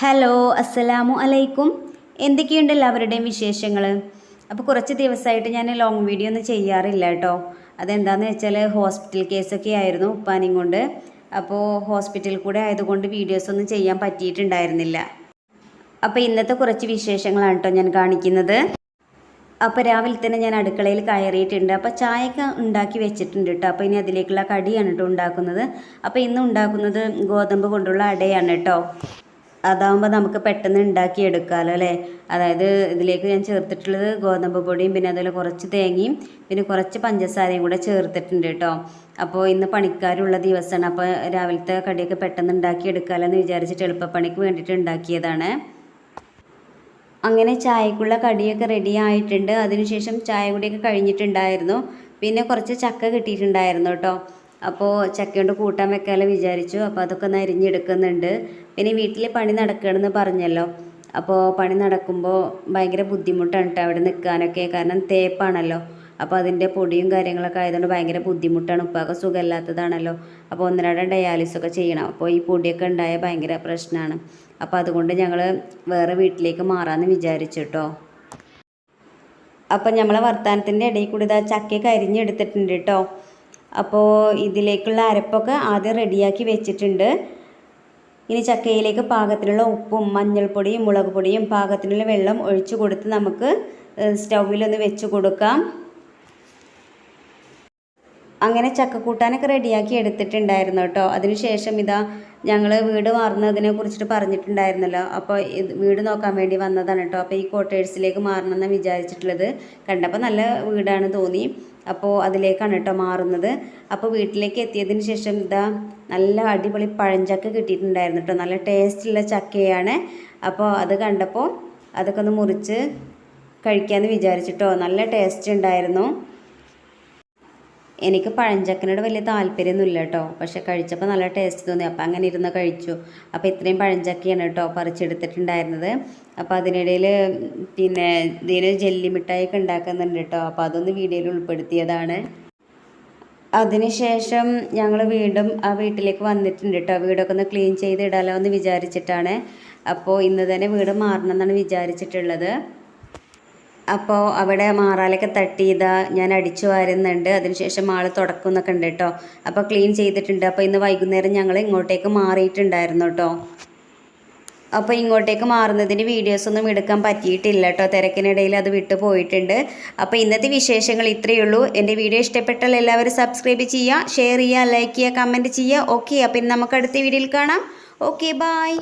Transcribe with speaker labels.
Speaker 1: Hello അസ്സലാമു അലൈക്കും. എന്തൊക്കെയുണ്ട് എല്ലാവരുടെയും വിശേഷങ്ങൾ? അപ്പോൾ കുറച്ച് ദിവസമായിട്ട് ഞാൻ ലോങ് വീഡിയോ ഒന്നും ചെയ്യാറില്ല കേട്ടോ. അതെന്താണെന്ന് വെച്ചാൽ ഹോസ്പിറ്റൽ കേസൊക്കെ ആയിരുന്നു ഉപ്പാനെയും കൊണ്ട്. അപ്പോൾ ഹോസ്പിറ്റലിൽ കൂടെ ആയതുകൊണ്ട് വീഡിയോസൊന്നും ചെയ്യാൻ പറ്റിയിട്ടുണ്ടായിരുന്നില്ല. അപ്പോൾ ഇന്നത്തെ കുറച്ച് വിശേഷങ്ങളാണ് കേട്ടോ ഞാൻ കാണിക്കുന്നത്. അപ്പോൾ രാവിലെ തന്നെ ഞാൻ അടുക്കളയിൽ കയറിയിട്ടുണ്ട്. അപ്പോൾ ചായയൊക്കെ ഉണ്ടാക്കി വെച്ചിട്ടുണ്ട് കേട്ടോ. അപ്പോൾ ഇനി അതിലേക്കുള്ള കടിയാണ് കേട്ടോ ഉണ്ടാക്കുന്നത്. അപ്പോൾ ഇന്ന് ഉണ്ടാക്കുന്നത് ഗോതമ്പ് കൊണ്ടുള്ള അടയാണ് കേട്ടോ. അതാകുമ്പോൾ നമുക്ക് പെട്ടെന്ന് ഉണ്ടാക്കിയെടുക്കാമല്ലോ അല്ലേ. അതായത് ഇതിലേക്ക് ഞാൻ ചേർത്തിട്ടുള്ളത് ഗോതമ്പ് പൊടിയും പിന്നെ അതുപോലെ കുറച്ച് തേങ്ങയും പിന്നെ കുറച്ച് പഞ്ചസാരയും കൂടെ ചേർത്തിട്ടുണ്ട് കേട്ടോ. അപ്പോൾ ഇന്ന് പണിക്കാരുള്ള ദിവസമാണ്. അപ്പോൾ രാവിലത്തെ കടിയൊക്കെ പെട്ടെന്ന് ഉണ്ടാക്കിയെടുക്കാമല്ലോ എന്ന് വിചാരിച്ചിട്ട് എളുപ്പപ്പണിക്ക് വേണ്ടിയിട്ട് ഉണ്ടാക്കിയതാണ്. അങ്ങനെ ചായക്കുള്ള കടിയൊക്കെ റെഡി ആയിട്ടുണ്ട്. അതിനുശേഷം ചായ കൂടിയൊക്കെ കഴിഞ്ഞിട്ടുണ്ടായിരുന്നു. പിന്നെ കുറച്ച് ചക്ക കിട്ടിയിട്ടുണ്ടായിരുന്നു കേട്ടോ. അപ്പോൾ ചക്ക കൊണ്ട് കൂട്ടാൻ വെക്കാമല്ലോ വിചാരിച്ചു. അപ്പോൾ അതൊക്കെ ഒന്ന് അരിഞ്ഞെടുക്കുന്നുണ്ട്. പിന്നെ വീട്ടിൽ പണി നടക്കുകയാണെന്ന് പറഞ്ഞല്ലോ. അപ്പോൾ പണി നടക്കുമ്പോൾ ഭയങ്കര ബുദ്ധിമുട്ടാണ് കേട്ടോ അവിടെ നിൽക്കാനൊക്കെ. കാരണം തേപ്പാണല്ലോ. അപ്പോൾ അതിൻ്റെ പൊടിയും കാര്യങ്ങളൊക്കെ ആയതുകൊണ്ട് ഭയങ്കര ബുദ്ധിമുട്ടാണ്. ഉപ്പാക്ക് സുഖമില്ലാത്തതാണല്ലോ. അപ്പോൾ ഒന്നരാടം ഡയാലിസൊക്കെ ചെയ്യണം. അപ്പോൾ ഈ പൊടിയൊക്കെ ഉണ്ടായ ഭയങ്കര പ്രശ്നമാണ്. അപ്പോൾ അതുകൊണ്ട് ഞങ്ങൾ വേറെ വീട്ടിലേക്ക് മാറാമെന്ന് വിചാരിച്ചു കേട്ടോ. അപ്പം നമ്മളെ വർത്തമാനത്തിൻ്റെ ഇടയിൽ കൂടി ഇതാ ചക്കയൊക്കെ അരിഞ്ഞെടുത്തിട്ടുണ്ട് കേട്ടോ. അപ്പോൾ ഇതിലേക്കുള്ള അരപ്പൊക്കെ ആദ്യം റെഡിയാക്കി വെച്ചിട്ടുണ്ട്. ഇനി ചക്കയിലേക്ക് പാകത്തിനുള്ള ഉപ്പും മഞ്ഞൾപ്പൊടിയും മുളക് പൊടിയും പാകത്തിനുള്ള വെള്ളം ഒഴിച്ചു കൊടുത്ത് നമുക്ക് സ്റ്റൗവിലൊന്ന് വെച്ച് കൊടുക്കാം. അങ്ങനെ ചക്കക്കൂട്ടാനൊക്കെ റെഡിയാക്കി എടുത്തിട്ടുണ്ടായിരുന്നു കേട്ടോ. അതിനുശേഷം ഇതാ ഞങ്ങൾ വീട് മാറുന്നതിനെ കുറിച്ചിട്ട് പറഞ്ഞിട്ടുണ്ടായിരുന്നല്ലോ. അപ്പോൾ വീട് നോക്കാൻ വേണ്ടി വന്നതാണ് കേട്ടോ. അപ്പോൾ ഈ ക്വാർട്ടേഴ്സിലേക്ക് മാറണമെന്നാണ് വിചാരിച്ചിട്ടുള്ളത്. കണ്ടപ്പോൾ നല്ല വീടാണ് തോന്നി. അപ്പോൾ അതിലേക്കാണ് കേട്ടോ മാറുന്നത്. അപ്പോൾ വീട്ടിലേക്ക് എത്തിയതിന് ശേഷം ഇതാ നല്ല അടിപൊളി പഴഞ്ചക്ക കിട്ടിയിട്ടുണ്ടായിരുന്നു കേട്ടോ. നല്ല ടേസ്റ്റുള്ള ചക്കയാണ്. അപ്പോൾ അത് കണ്ടപ്പോൾ അതൊക്കെ ഒന്ന് മുറിച്ച് കഴിക്കാമെന്ന് വിചാരിച്ചിട്ടോ. നല്ല ടേസ്റ്റ് ഉണ്ടായിരുന്നു. എനിക്ക് പഴഞ്ചക്കനോട് വലിയ താല്പര്യമൊന്നുമില്ല കേട്ടോ. പക്ഷെ കഴിച്ചപ്പോൾ നല്ല ടേസ്റ്റ് തോന്നി. അപ്പോൾ അങ്ങനെ ഇരുന്ന് കഴിച്ചു. അപ്പോൾ ഇത്രയും പഴഞ്ചക്കയാണ് കേട്ടോ പറിച്ചെടുത്തിട്ടുണ്ടായിരുന്നത്. അപ്പോൾ അതിനിടയിൽ പിന്നെ ഇതിന് ജെല്ലി മിഠായിയൊക്കെ ഉണ്ടാക്കുന്നുണ്ട് കേട്ടോ. അപ്പോൾ അതൊന്ന് വീഡിയോയിൽ ഉൾപ്പെടുത്തിയതാണ്. അതിനുശേഷം ഞങ്ങൾ വീണ്ടും ആ വീട്ടിലേക്ക് വന്നിട്ടുണ്ട് കേട്ടോ. വീടൊക്കെ ഒന്ന് ക്ലീൻ ചെയ്തിടാലോ എന്ന് വിചാരിച്ചിട്ടാണ്. അപ്പോൾ ഇന്ന് തന്നെ വീട് മാറണം എന്നാണ് വിചാരിച്ചിട്ടുള്ളത്. അപ്പോൾ അവിടെ മാറാലൊക്കെ തട്ടിയതാ ഞാൻ അടിച്ചു വാരുന്നുണ്ട്. അതിനുശേഷം ആൾ തുടക്കുന്നൊക്കെ ഉണ്ട് കേട്ടോ. അപ്പോൾ ക്ലീൻ ചെയ്തിട്ടുണ്ട്. അപ്പോൾ ഇന്ന് വൈകുന്നേരം ഞങ്ങൾ ഇങ്ങോട്ടേക്ക് മാറിയിട്ടുണ്ടായിരുന്നു കേട്ടോ. അപ്പോൾ ഇങ്ങോട്ടേക്ക് മാറുന്നതിൻ്റെ വീഡിയോസൊന്നും എടുക്കാൻ പറ്റിയിട്ടില്ല കേട്ടോ. തിരക്കിനിടയിൽ അത് വിട്ടു പോയിട്ടുണ്ട്. അപ്പോൾ ഇന്നത്തെ വിശേഷങ്ങൾ ഇത്രയേ ഉള്ളൂ. എൻ്റെ വീഡിയോ ഇഷ്ടപ്പെട്ടാൽ എല്ലാവരും സബ്സ്ക്രൈബ് ചെയ്യുക, ഷെയർ ചെയ്യുക, ലൈക്ക് ചെയ്യുക, കമൻറ്റ് ചെയ്യുക. ഓക്കെ, അപ്പോൾ നമുക്ക് അടുത്ത വീഡിയോയിൽ കാണാം. Okay, by.